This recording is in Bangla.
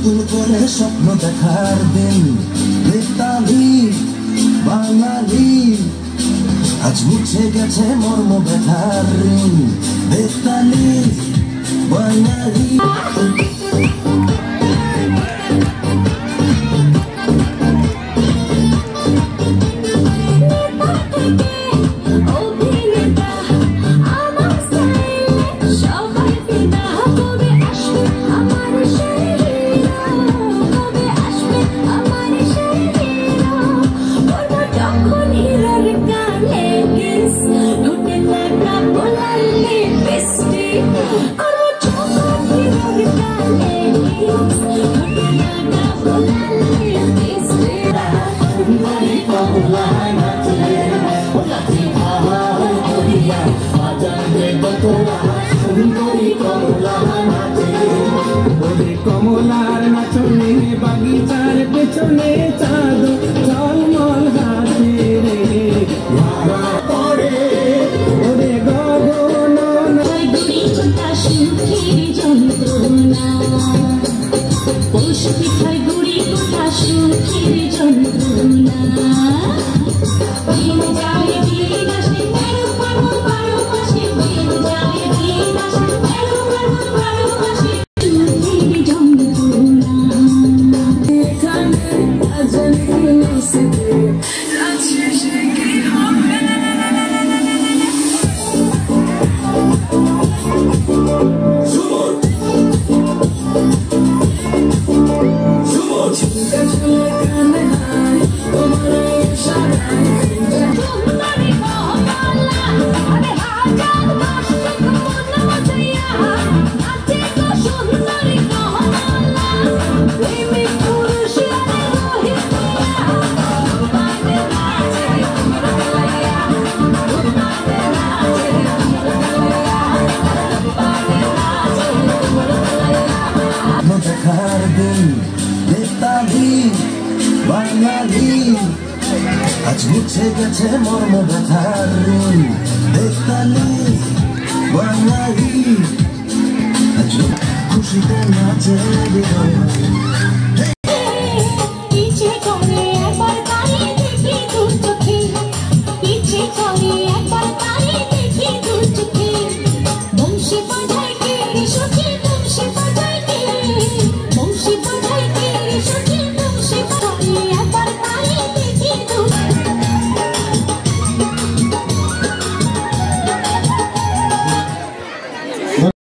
নতুন করে স্বপ্ন দেখার দিন। বেতালি বাঙালি আজ মুছে গেছে মর্ম ব্যথার ঋণ। বেতালি বাঙালি কমলার নাচনে বাগিচার পেছনে চাঁদ ঝলমল হাতে রে পড়ে ওরে গগন সুখের যন্ত্রণা পৌষ পিঠার গুড়ি কোথা সুখের যন্ত্রণা দিন যায় দিন আসে তেরো পারো বারো মাসে দিন যায় দিন আসে তেরো পারো বারো মাসে সুখের যন্ত্রণা এখানে আজনে মিশতে রাত শেষে কি হবে দেখার দিন। বেতালি বাঙালি আজ মুছে গেছে মর্ম ব্যথার ঋণ। বেতালি বাঙালি আজ খুশিতে নাচে।